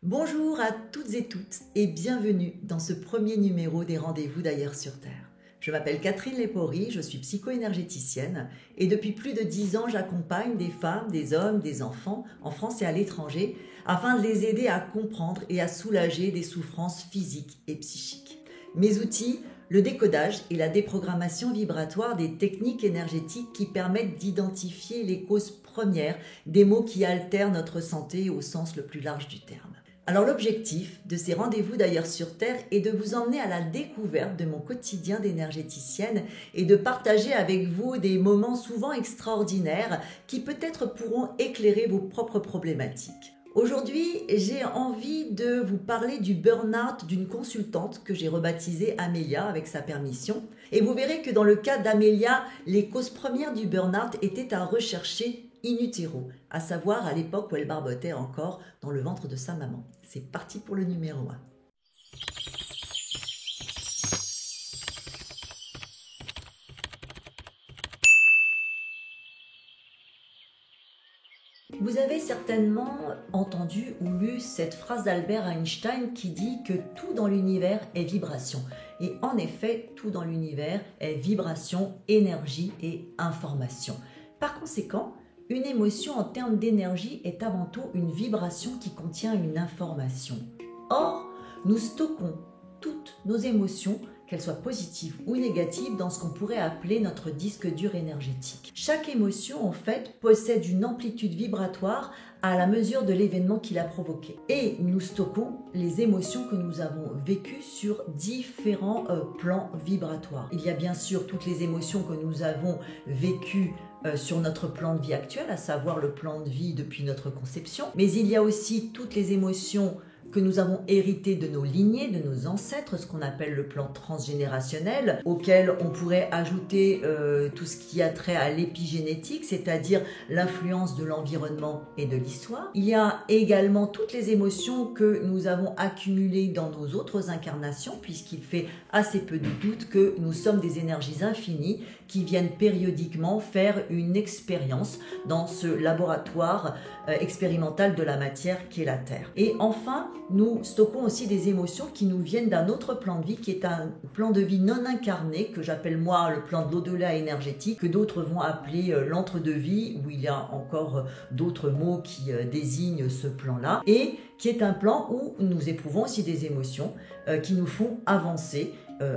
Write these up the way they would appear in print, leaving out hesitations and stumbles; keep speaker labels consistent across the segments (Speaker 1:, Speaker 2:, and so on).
Speaker 1: Bonjour à toutes et bienvenue dans ce premier numéro des Rendez-vous d'ailleurs sur Terre. Je m'appelle Catherine Lepori, je suis psycho-énergéticienne et depuis plus de 10 ans j'accompagne des femmes, des hommes, des enfants en France et à l'étranger afin de les aider à comprendre et à soulager des souffrances physiques et psychiques. Mes outils, le décodage et la déprogrammation vibratoire des techniques énergétiques qui permettent d'identifier les causes premières des maux qui altèrent notre santé au sens le plus large du terme. Alors l'objectif de ces rendez-vous d'ailleurs sur Terre est de vous emmener à la découverte de mon quotidien d'énergéticienne et de partager avec vous des moments souvent extraordinaires qui peut-être pourront éclairer vos propres problématiques. Aujourd'hui, j'ai envie de vous parler du burn-out d'une consultante que j'ai rebaptisée Amélia avec sa permission. Et vous verrez que dans le cas d'Amélia, les causes premières du burn-out étaient à rechercher in utero, à savoir à l'époque où elle barbotait encore dans le ventre de sa maman. C'est parti pour le numéro 1. Vous avez certainement entendu ou lu cette phrase d'Albert Einstein qui dit que tout dans l'univers est vibration. Et en effet, tout dans l'univers est vibration, énergie et information. Par conséquent, une émotion en termes d'énergie est avant tout une vibration qui contient une information. Or, nous stockons toutes nos émotions, qu'elles soient positives ou négatives, dans ce qu'on pourrait appeler notre disque dur énergétique. Chaque émotion, en fait, possède une amplitude vibratoire à la mesure de l'événement qui l'a provoqué. Et nous stockons les émotions que nous avons vécues sur différents plans vibratoires. Il y a bien sûr toutes les émotions que nous avons vécues sur notre plan de vie actuel, à savoir le plan de vie depuis notre conception. Mais il y a aussi toutes les émotions que nous avons hérité de nos lignées, de nos ancêtres, ce qu'on appelle le plan transgénérationnel, auquel on pourrait ajouter tout ce qui a trait à l'épigénétique, c'est-à-dire l'influence de l'environnement et de l'histoire. Il y a également toutes les émotions que nous avons accumulées dans nos autres incarnations, puisqu'il fait assez peu de doute que nous sommes des énergies infinies qui viennent périodiquement faire une expérience dans ce laboratoire expérimental de la matière qu'est la Terre. Et enfin, nous stockons aussi des émotions qui nous viennent d'un autre plan de vie, qui est un plan de vie non incarné, que j'appelle moi le plan de l'au-delà énergétique, que d'autres vont appeler l'entre-deux-vie, où il y a encore d'autres mots qui désignent ce plan-là, et qui est un plan où nous éprouvons aussi des émotions qui nous font avancer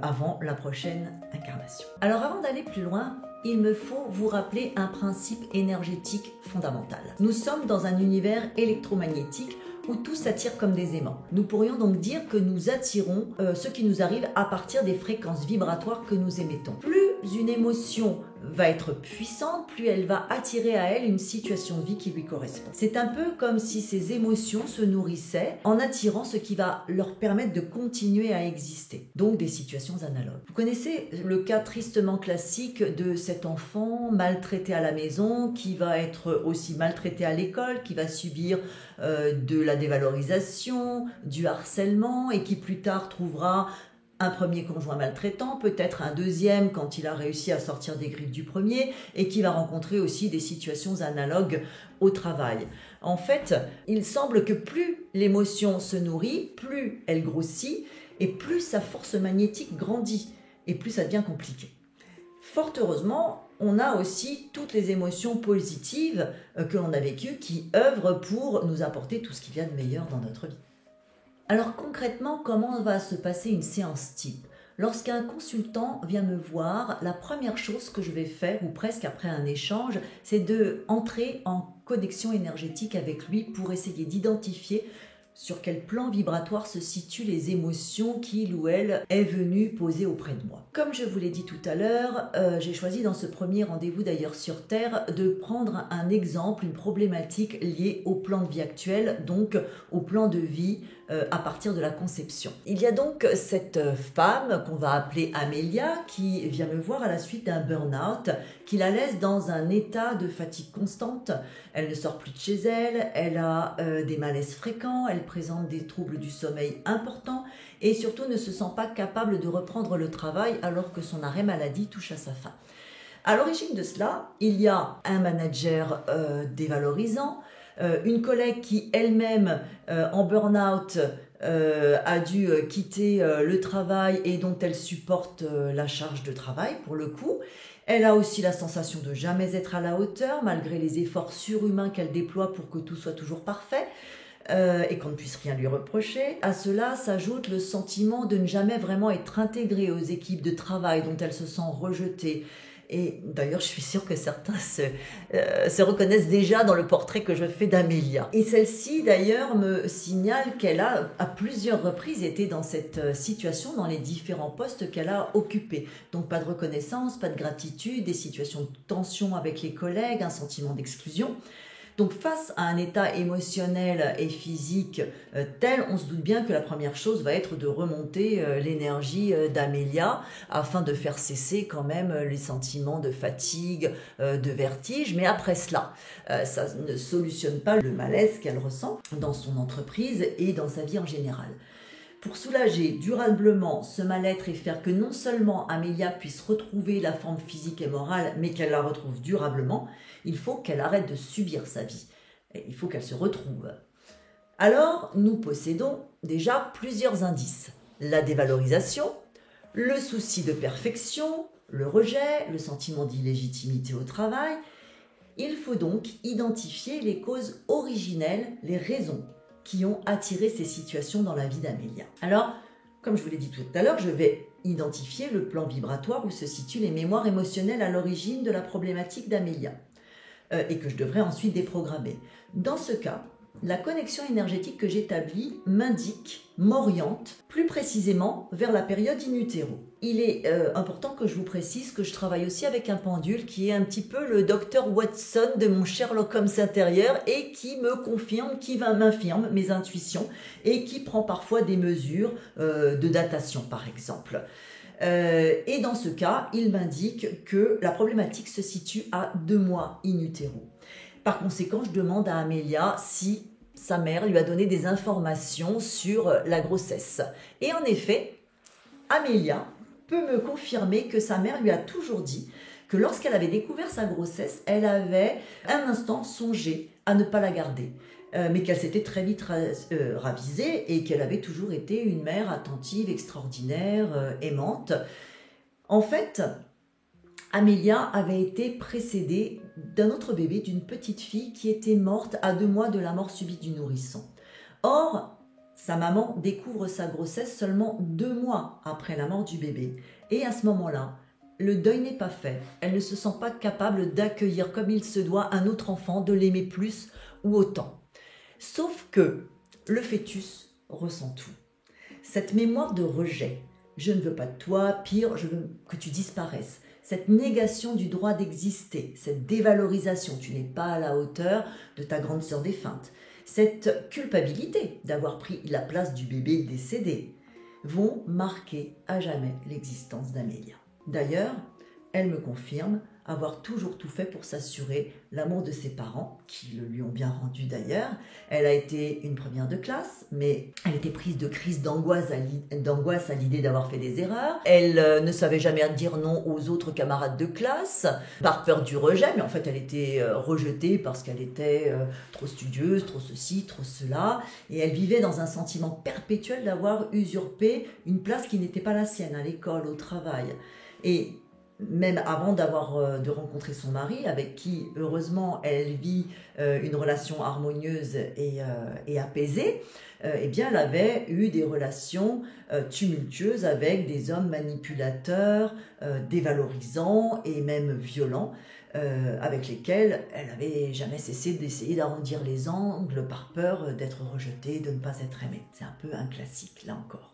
Speaker 1: avant la prochaine incarnation. Alors avant d'aller plus loin, il me faut vous rappeler un principe énergétique fondamental. Nous sommes dans un univers électromagnétique où tout s'attire comme des aimants. Nous pourrions donc dire que nous attirons ce qui nous arrive à partir des fréquences vibratoires que nous émettons. Plus une émotion va être puissante, plus elle va attirer à elle une situation de vie qui lui correspond. C'est un peu comme si ces émotions se nourrissaient en attirant ce qui va leur permettre de continuer à exister. Donc des situations analogues. Vous connaissez le cas tristement classique de cet enfant maltraité à la maison, qui va être aussi maltraité à l'école, qui va subir de la dévalorisation, du harcèlement et qui plus tard trouvera un premier conjoint maltraitant, peut-être un deuxième quand il a réussi à sortir des griffes du premier et qui va rencontrer aussi des situations analogues au travail. En fait, il semble que plus l'émotion se nourrit, plus elle grossit et plus sa force magnétique grandit et plus ça devient compliqué. Fort heureusement, on a aussi toutes les émotions positives que l'on a vécues qui œuvrent pour nous apporter tout ce qui vient de meilleur dans notre vie. Alors concrètement, comment va se passer une séance type ? Lorsqu'un consultant vient me voir, la première chose que je vais faire, ou presque après un échange, c'est d'entrer en connexion énergétique avec lui pour essayer d'identifier sur quel plan vibratoire se situent les émotions qu'il ou elle est venu poser auprès de moi. Comme je vous l'ai dit tout à l'heure, j'ai choisi dans ce premier rendez-vous d'ailleurs sur Terre de prendre un exemple, une problématique liée au plan de vie actuel, donc au plan de vie à partir de la conception. Il y a donc cette femme qu'on va appeler Amélia qui vient me voir à la suite d'un burn-out qui la laisse dans un état de fatigue constante. Elle ne sort plus de chez elle, elle a des malaises fréquents, elle présente des troubles du sommeil importants et surtout ne se sent pas capable de reprendre le travail alors que son arrêt maladie touche à sa fin. À l'origine de cela, il y a un manager dévalorisant, une collègue qui elle-même en burn-out a dû quitter le travail et dont elle supporte la charge de travail pour le coup. Elle a aussi la sensation de jamais être à la hauteur malgré les efforts surhumains qu'elle déploie pour que tout soit toujours parfait. Et qu'on ne puisse rien lui reprocher. À cela s'ajoute le sentiment de ne jamais vraiment être intégrée aux équipes de travail dont elle se sent rejetée. Et d'ailleurs, je suis sûre que certains se reconnaissent déjà dans le portrait que je fais d'Amélia. Et celle-ci, d'ailleurs, me signale qu'elle a, à plusieurs reprises, été dans cette situation dans les différents postes qu'elle a occupés. Donc, pas de reconnaissance, pas de gratitude, des situations de tension avec les collègues, un sentiment d'exclusion. Donc face à un état émotionnel et physique tel, on se doute bien que la première chose va être de remonter l'énergie d'Amélia afin de faire cesser quand même les sentiments de fatigue, de vertige. Mais après cela, ça ne solutionne pas le malaise qu'elle ressent dans son entreprise et dans sa vie en général. Pour soulager durablement ce mal-être et faire que non seulement Amélia puisse retrouver la forme physique et morale, mais qu'elle la retrouve durablement, il faut qu'elle arrête de subir sa vie. Et il faut qu'elle se retrouve. Alors, nous possédons déjà plusieurs indices. La dévalorisation, le souci de perfection, le rejet, le sentiment d'illégitimité au travail. Il faut donc identifier les causes originelles, les raisons qui ont attiré ces situations dans la vie d'Amélia. Alors, comme je vous l'ai dit tout à l'heure, je vais identifier le plan vibratoire où se situent les mémoires émotionnelles à l'origine de la problématique d'Amélia et que je devrais ensuite déprogrammer. Dans ce cas, la connexion énergétique que j'établis m'oriente plus précisément vers la période in utero. Il est important que je vous précise que je travaille aussi avec un pendule qui est un petit peu le Dr Watson de mon Sherlock Holmes intérieur et qui me confirme, m'infirme mes intuitions et qui prend parfois des mesures de datation par exemple. Et dans ce cas, il m'indique que la problématique se situe à 2 mois in utero. Par conséquent, je demande à Amélia si sa mère lui a donné des informations sur la grossesse. Et en effet, Amélia peut me confirmer que sa mère lui a toujours dit que lorsqu'elle avait découvert sa grossesse, elle avait un instant songé à ne pas la garder. Mais qu'elle s'était très vite ravisée et qu'elle avait toujours été une mère attentive, extraordinaire, aimante. En fait, Amélia avait été précédée d'un autre bébé, d'une petite fille qui était morte à 2 mois de la mort subite du nourrisson. Or, sa maman découvre sa grossesse seulement 2 mois après la mort du bébé. Et à ce moment-là, le deuil n'est pas fait. Elle ne se sent pas capable d'accueillir comme il se doit un autre enfant, de l'aimer plus ou autant. Sauf que le fœtus ressent tout. Cette mémoire de rejet, je ne veux pas de toi, pire, je veux que tu disparaisses. Cette négation du droit d'exister, cette dévalorisation, tu n'es pas à la hauteur de ta grande sœur défunte, cette culpabilité d'avoir pris la place du bébé décédé, vont marquer à jamais l'existence d'Amélia. D'ailleurs, elle me confirme avoir toujours tout fait pour s'assurer l'amour de ses parents, qui le lui ont bien rendu d'ailleurs. Elle a été une première de classe, mais elle était prise de crise d'angoisse à l'idée d'avoir fait des erreurs. Elle ne savait jamais dire non aux autres camarades de classe, par peur du rejet, mais en fait elle était rejetée parce qu'elle était trop studieuse, trop ceci, trop cela, et elle vivait dans un sentiment perpétuel d'avoir usurpé une place qui n'était pas la sienne, à l'école, au travail. Et même avant de rencontrer son mari, avec qui, heureusement, elle vit une relation harmonieuse et apaisée, eh bien, elle avait eu des relations tumultueuses avec des hommes manipulateurs, dévalorisants et même violents, avec lesquels elle n'avait jamais cessé d'essayer d'arrondir les angles par peur d'être rejetée, de ne pas être aimée. C'est un peu un classique, là encore.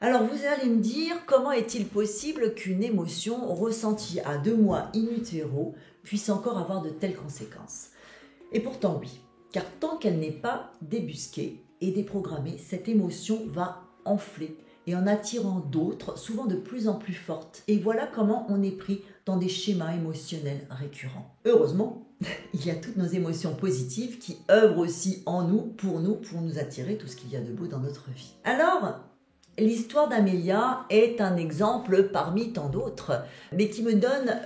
Speaker 1: Alors vous allez me dire, comment est-il possible qu'une émotion ressentie à 2 mois in utero puisse encore avoir de telles conséquences? Et pourtant oui, car tant qu'elle n'est pas débusquée et déprogrammée, cette émotion va enfler et en attirant d'autres, souvent de plus en plus fortes. Et voilà comment on est pris dans des schémas émotionnels récurrents. Heureusement, il y a toutes nos émotions positives qui œuvrent aussi en nous pour nous attirer tout ce qu'il y a de beau dans notre vie. Alors, L'histoire d'Amélia est un exemple parmi tant d'autres, mais qui me donne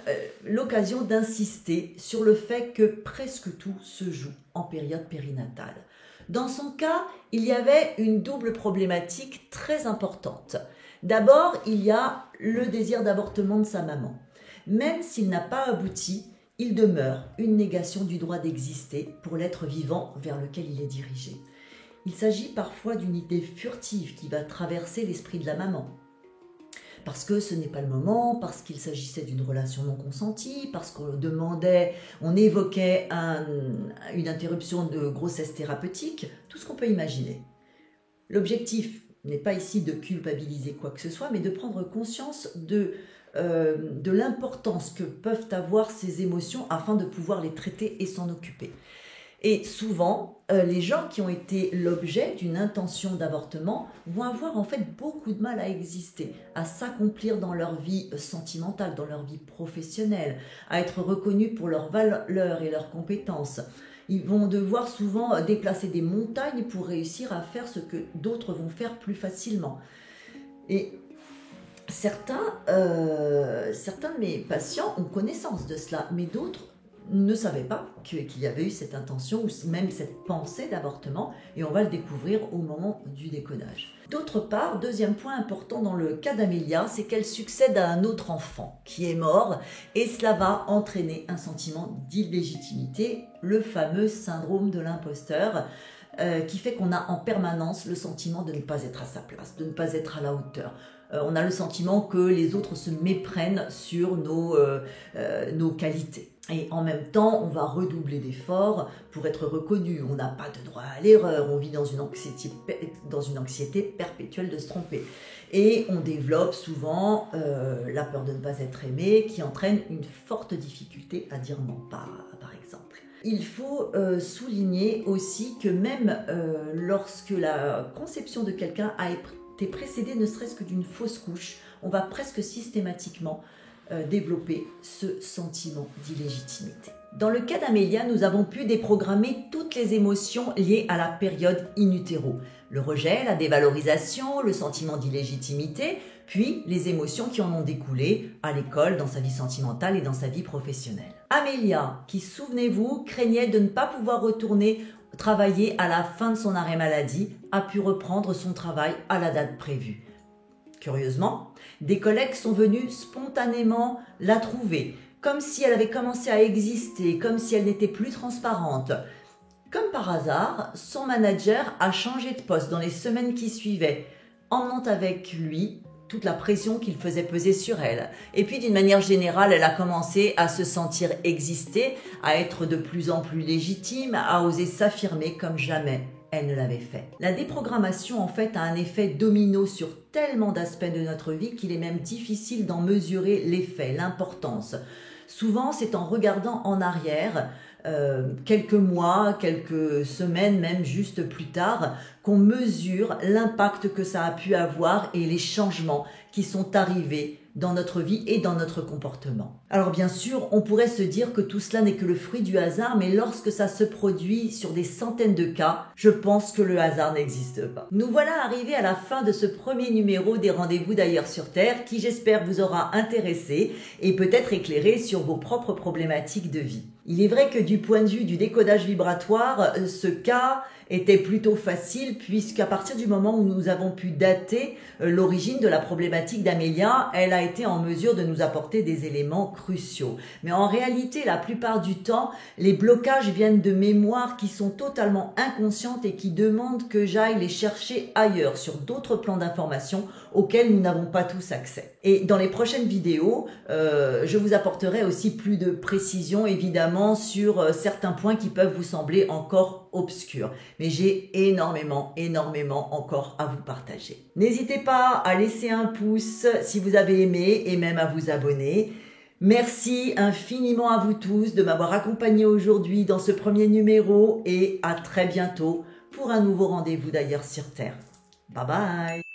Speaker 1: l'occasion d'insister sur le fait que presque tout se joue en période périnatale. Dans son cas, il y avait une double problématique très importante. D'abord, il y a le désir d'avortement de sa maman. Même s'il n'a pas abouti, il demeure une négation du droit d'exister pour l'être vivant vers lequel il est dirigé. Il s'agit parfois d'une idée furtive qui va traverser l'esprit de la maman. Parce que ce n'est pas le moment, parce qu'il s'agissait d'une relation non consentie, parce on évoquait une interruption de grossesse thérapeutique, tout ce qu'on peut imaginer. L'objectif n'est pas ici de culpabiliser quoi que ce soit, mais de prendre conscience de l'importance que peuvent avoir ces émotions afin de pouvoir les traiter et s'en occuper. Et souvent, les gens qui ont été l'objet d'une intention d'avortement vont avoir en fait beaucoup de mal à exister, à s'accomplir dans leur vie sentimentale, dans leur vie professionnelle, à être reconnus pour leurs valeurs et leurs compétences. Ils vont devoir souvent déplacer des montagnes pour réussir à faire ce que d'autres vont faire plus facilement. Et certains de mes patients ont connaissance de cela, mais d'autres ne savaient pas qu'il y avait eu cette intention ou même cette pensée d'avortement, et on va le découvrir au moment du décodage. D'autre part, deuxième point important dans le cas d'Amélia, c'est qu'elle succède à un autre enfant qui est mort, et cela va entraîner un sentiment d'illégitimité, le fameux syndrome de l'imposteur, qui fait qu'on a en permanence le sentiment de ne pas être à sa place, de ne pas être à la hauteur. On a le sentiment que les autres se méprennent sur nos qualités. Et en même temps, on va redoubler d'efforts pour être reconnu. On n'a pas de droit à l'erreur, on vit dans une anxiété perpétuelle de se tromper. Et on développe souvent la peur de ne pas être aimé, qui entraîne une forte difficulté à dire non, par exemple. Il faut souligner aussi que même lorsque la conception de quelqu'un a été précédée ne serait-ce que d'une fausse couche, on va presque systématiquement développer ce sentiment d'illégitimité. Dans le cas d'Amélia, nous avons pu déprogrammer toutes les émotions liées à la période in utero. Le rejet, la dévalorisation, le sentiment d'illégitimité, puis les émotions qui en ont découlé à l'école, dans sa vie sentimentale et dans sa vie professionnelle. Amélia, qui, souvenez-vous, craignait de ne pas pouvoir retourner travailler à la fin de son arrêt maladie, a pu reprendre son travail à la date prévue. Curieusement, des collègues sont venus spontanément la trouver, comme si elle avait commencé à exister, comme si elle n'était plus transparente. Comme par hasard, son manager a changé de poste dans les semaines qui suivaient, emmenant avec lui toute la pression qu'il faisait peser sur elle. Et puis d'une manière générale, elle a commencé à se sentir exister, à être de plus en plus légitime, à oser s'affirmer comme jamais elle ne l'avait fait. La déprogrammation en fait a un effet domino sur tellement d'aspects de notre vie qu'il est même difficile d'en mesurer l'effet, l'importance. Souvent, c'est en regardant en arrière, quelques mois, quelques semaines, même juste plus tard, qu'on mesure l'impact que ça a pu avoir et les changements qui sont arrivés dans notre vie et dans notre comportement. Alors bien sûr, on pourrait se dire que tout cela n'est que le fruit du hasard, mais lorsque ça se produit sur des centaines de cas, je pense que le hasard n'existe pas. Nous voilà arrivés à la fin de ce premier numéro des Rendez-vous d'ailleurs sur Terre, qui j'espère vous aura intéressé et peut-être éclairé sur vos propres problématiques de vie. Il est vrai que du point de vue du décodage vibratoire, ce cas était plutôt facile puisqu'à partir du moment où nous avons pu dater l'origine de la problématique d'Amélia, elle a été en mesure de nous apporter des éléments cruciaux. Mais en réalité, la plupart du temps, les blocages viennent de mémoires qui sont totalement inconscientes et qui demandent que j'aille les chercher ailleurs, sur d'autres plans d'information auxquels nous n'avons pas tous accès. Et dans les prochaines vidéos, je vous apporterai aussi plus de précision évidemment sur certains points qui peuvent vous sembler encore obscurs. Mais j'ai énormément encore à vous partager. N'hésitez pas à laisser un pouce si vous avez aimé et même à vous abonner. Merci infiniment à vous tous de m'avoir accompagné aujourd'hui dans ce premier numéro et à très bientôt pour un nouveau rendez-vous d'ailleurs sur Terre. Bye bye!